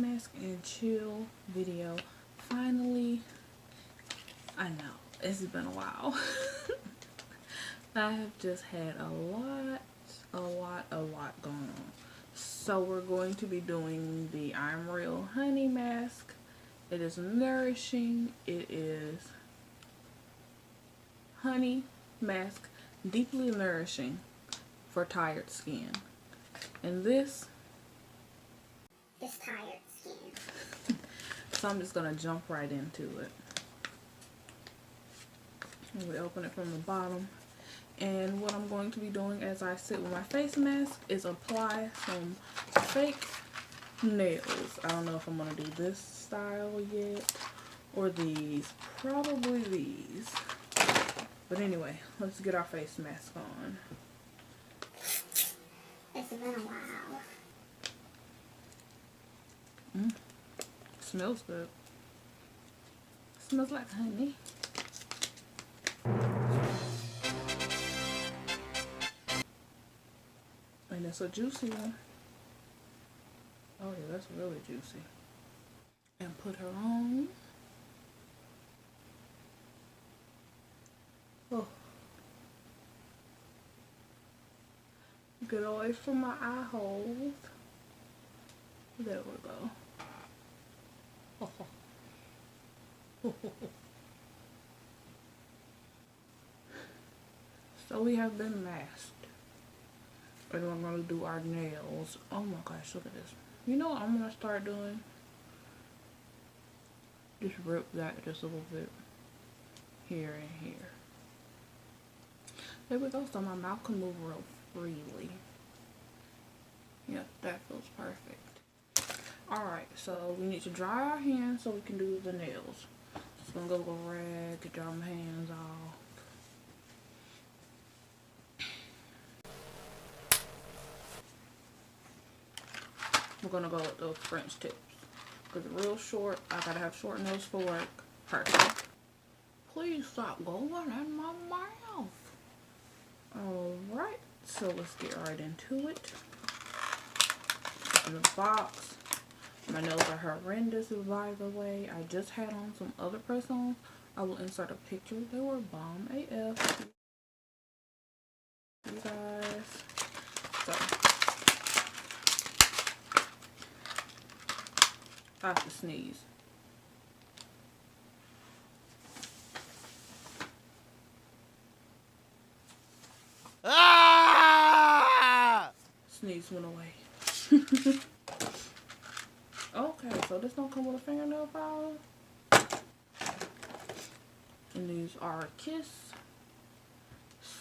mask and chill video. Finally, I know it's been a while. I have just had a lot going on. So we're going to be doing the I'm Real honey mask. It is nourishing. It is honey mask, deeply nourishing for tired skin. And this is tired skin. So I'm just gonna jump right into it. And we open it from the bottom. And what I'm going to be doing as I sit with my face mask is apply some fake nails. I don't know if I'm gonna do this style yet or these. Probably these. But anyway, let's get our face mask on. It's been a while. Smells good. Smells like honey. And it's a juicy one. Oh yeah, that's really juicy. And put her on. Oh. Get away from my eye holes. There we go. So we have been masked. And we're going to do our nails. Oh my gosh, look at this. You know what I'm going to start doing? Just rip that just a little bit. Here and here. There we go. So my mouth can move real freely. Yep, that feels perfect. Alright, so we need to dry our hands so we can do the nails. Just gonna go with a rag, dry my hands off. We're gonna go with those French tips. Because it's real short. I gotta have short nails for work. Perfect. Please stop going in my mouth. Alright, so let's get right into it. In the box. My nails are horrendous, by the way. I just had on some other press-ons. I will insert a picture. They were bomb AF. You guys. So. I have to sneeze. Ah! Sneeze went away. Okay, so this don't come with a fingernail file. And these are Kiss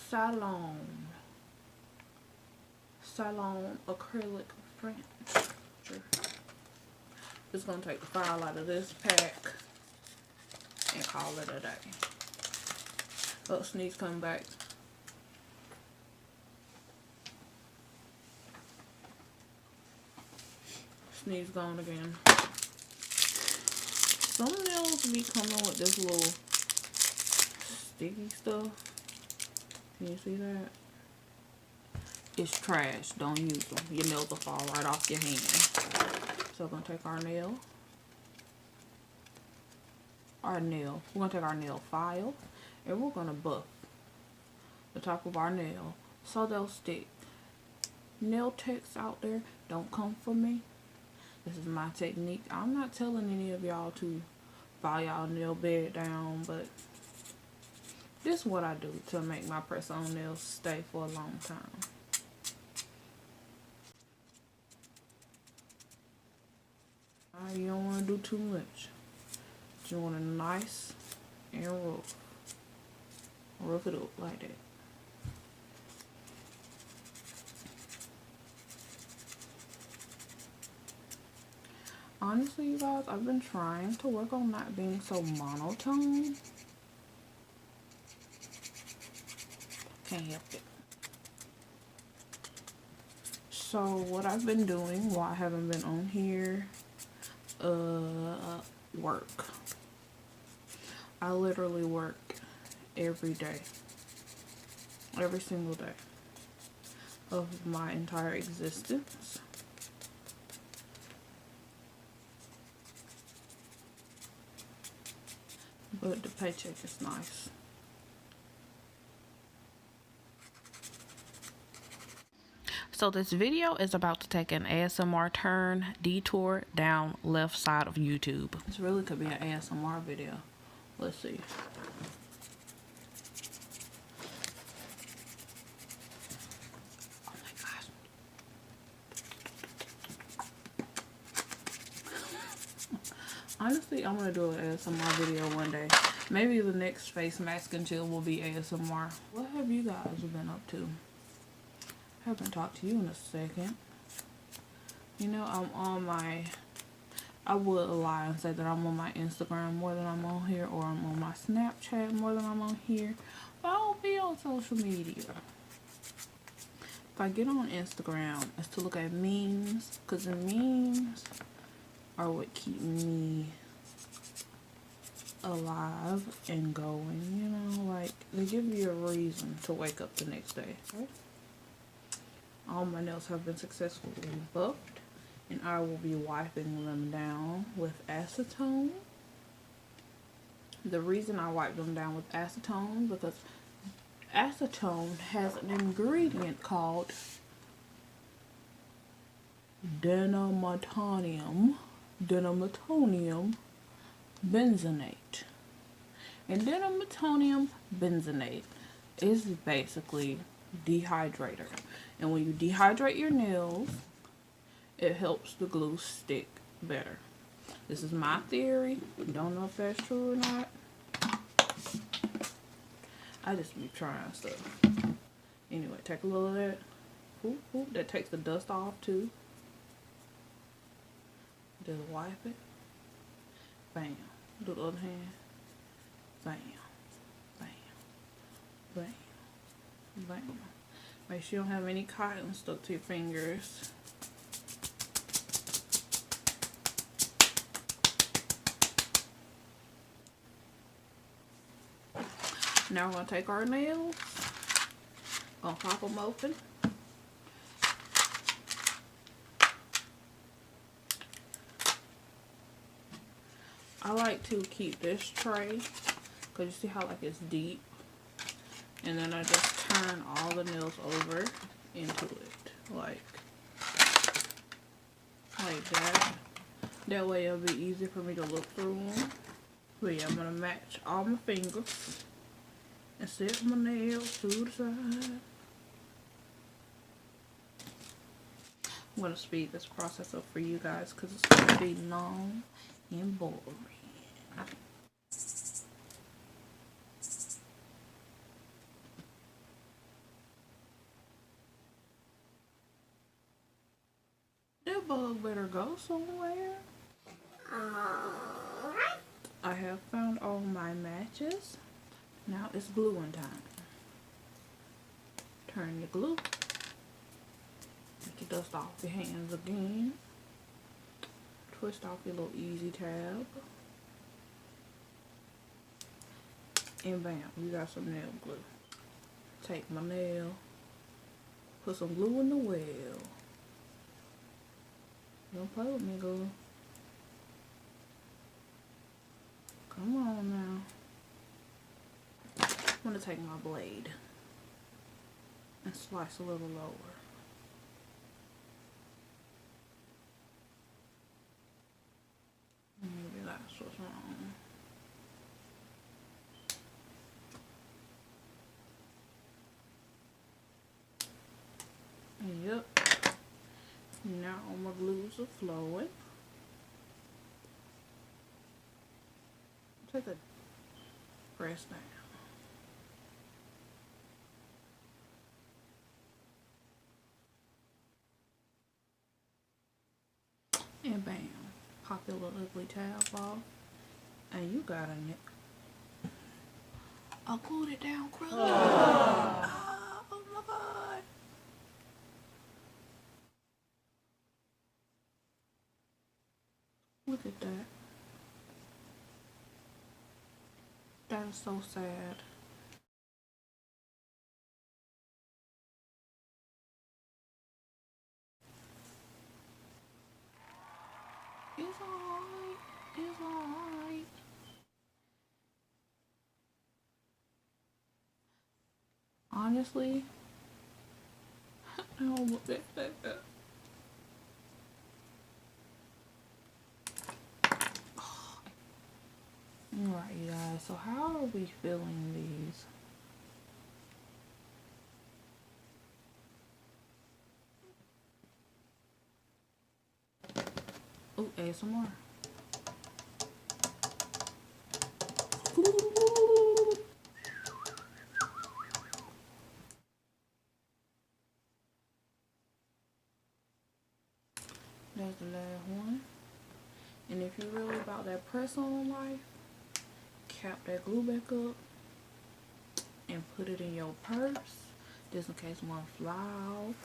Salon acrylic French. Just gonna take the file out of this pack and call it a day. Oh, sneeze come back. Sneeze gone again. Some nails be coming with this little sticky stuff. Can you see that? It's trash. Don't use them. Your nails will fall right off your hand. So we're gonna take our nail. We're gonna take our nail file and we're gonna buff the top of our nail so they'll stick. Nail techs out there, don't come for me. This is my technique. I'm not telling any of y'all to file y'all nail bed down, but this is what I do to make my press-on nails stay for a long time. You don't want to do too much. You want it nice and rough. Rough it up like that. Honestly, you guys, I've been trying to work on not being so monotone. Can't help it. So what I've been doing while I haven't been on here, work. I literally work every day. Every single day of my entire existence. but the paycheck is nice. So this video is about to take an ASMR detour down left side of YouTube. This really could be an ASMR video. Let's see. Oh my gosh. Honestly, I'm gonna do an ASMR video one day. Maybe the next face mask and chill will be ASMR. What have you guys been up to? I haven't talked to you in a second. You know, I'm on my, I would lie and say that I'm on my Instagram more than I'm on here, or I'm on my Snapchat more than I'm on here, but I don't be on social media. If I get on Instagram, it's to look at memes, because the memes are what keep me alive and going, you know, like, they give you a reason to wake up the next day, right? All my nails have been successfully buffed, and I will be wiping them down with acetone. The reason I wipe them down with acetone, because acetone has an ingredient called denamatonium benzenate. And denamatonium benzenate is basically dehydrator. And when you dehydrate your nails, it helps the glue stick better. This is my theory. Don't know if that's true or not. I just be trying stuff. Anyway, take a little of that. Ooh, ooh, that takes the dust off too. Just wipe it. Bam. Do the other hand. Bam. Bam. Bam. Bam. Make sure you don't have any cotton stuck to your fingers. Now we're going to take our nails. Gonna pop them open. I like to keep this tray, because you see how like it's deep. And then I just turn all the nails over into it, like that. That way it'll be easy for me to look through them. But yeah, I'm gonna match all my fingers and set my nails to the side. I'm gonna speed this process up for you guys because it's gonna be long and boring. That bug better go somewhere. Alright. I have found all my matches. Now it's gluing time. Turn your glue. Get the dust off your hands again. Twist off your little easy tab. And bam, you got some nail glue. Take my nail. Put some glue in the well. Don't play with me, girl. Come on now. I'm gonna take my blade and slice a little lower. Maybe that's what's wrong. Yep. Now all my glues are flowing. Take a press down. And bam. Pop your little ugly tab off. And you got a I glued it down, Krilla. Oh my god. Look at that. That is so sad. It's alright. It's alright. honestly, I don't want that. Alright, you guys, so how are we filling these? Oh, ASMR. That's the last one. And if you're really about that press on life, cap that glue back up and put it in your purse just in case one fly off.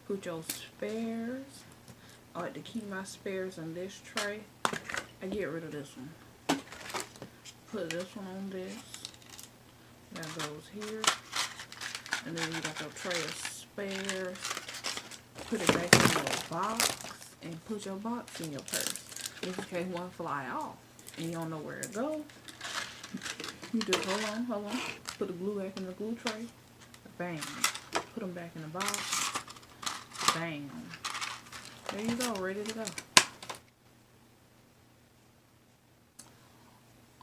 Put your spares. I like to keep my spares in this tray. I get rid of this one. Put this one on this. That goes here. And then you got your tray of spares. Put it back in your box and put your box in your purse. Just in case one fly off and you don't know where it goes. You just hold on. Put the glue back in the glue tray. Bang. Put them back in the box. Bang. There you go, ready to go.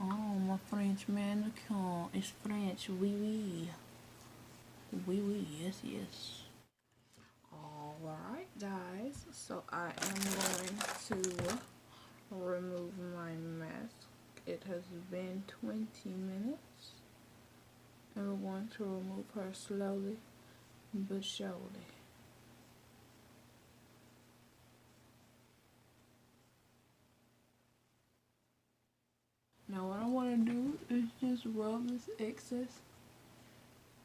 Oh, my French manicure. It's French, oui, oui. Oui, oui, yes, yes. Alright, guys. So I am going to remove my mask. It has been 20 minutes. And we're going to remove her slowly but surely. Now what I want to do is just rub this excess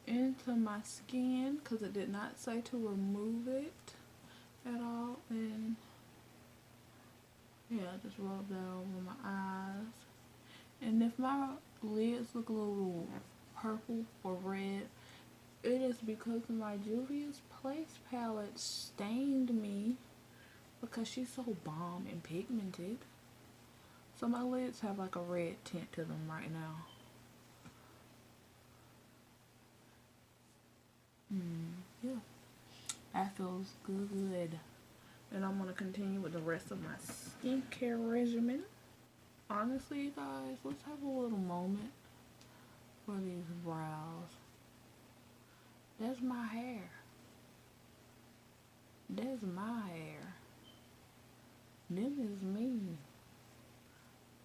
into my skin because it did not say to remove it at all. And yeah, just rub that over my eyes. And if my lids look a little purple or red, it is because my Juvia's Place palette stained me because she's so bomb and pigmented. So my lids have like a red tint to them right now. Yeah, that feels good. And I'm gonna continue with the rest of my skincare regimen. Honestly, you guys, let's have a little moment for these brows. That's my hair. That's my hair. Them is me.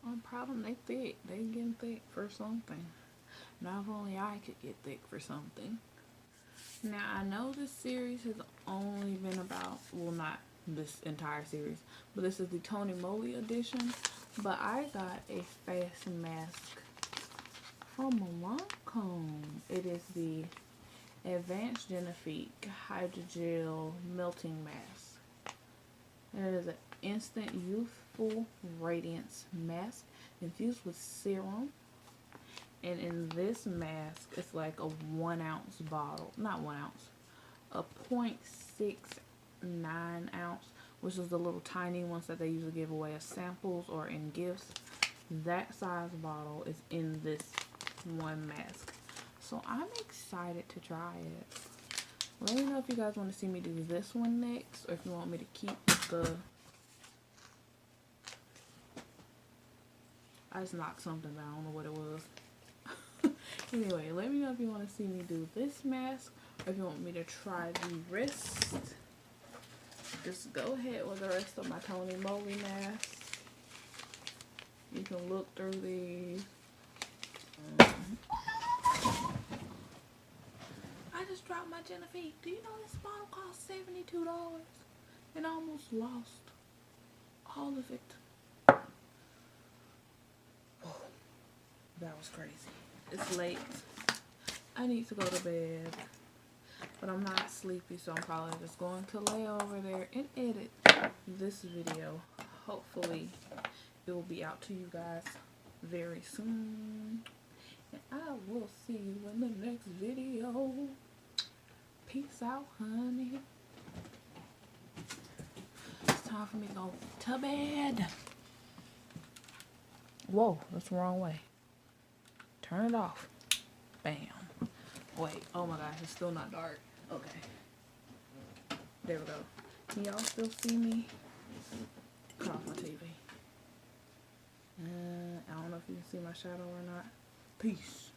I'm proud of them. They thick. They getting thick for something. Now if only I could get thick for something. Now I know this series has only been about, well, not this entire series, but this is the Tony Moly edition. But I got a face mask from Moly. It is the Advanced Genifique Hydrogel Melting Mask. And it is an instant youthful radiance mask infused with serum. And in this mask, it's like a 1 ounce bottle, not 1 ounce, a 0.69 ounce, which is the little tiny ones that they usually give away as samples or in gifts. That size bottle is in this one mask. So I'm excited to try it. Let me know if you guys want to see me do this one next, or if you want me to keep the... I just knocked something down, I don't know what it was. Anyway, let me know if you want to see me do this mask, or if you want me to try the rest. Just go ahead with the rest of my Tony Moly masks. You can look through these. I just dropped my Genifique. Do you know this bottle cost $72? And I almost lost all of it. Oh, that was crazy. It's late. I need to go to bed. But I'm not sleepy, so I'm probably just going to lay over there and edit this video. Hopefully, it will be out to you guys very soon. And I will see you in the next video. Peace out, honey. It's time for me to go to bed. Whoa, that's the wrong way. Turn it off. Bam. Wait, oh my gosh, it's still not dark. Okay. There we go. Can y'all still see me? Cut off my TV. I don't know if you can see my shadow or not. Peace.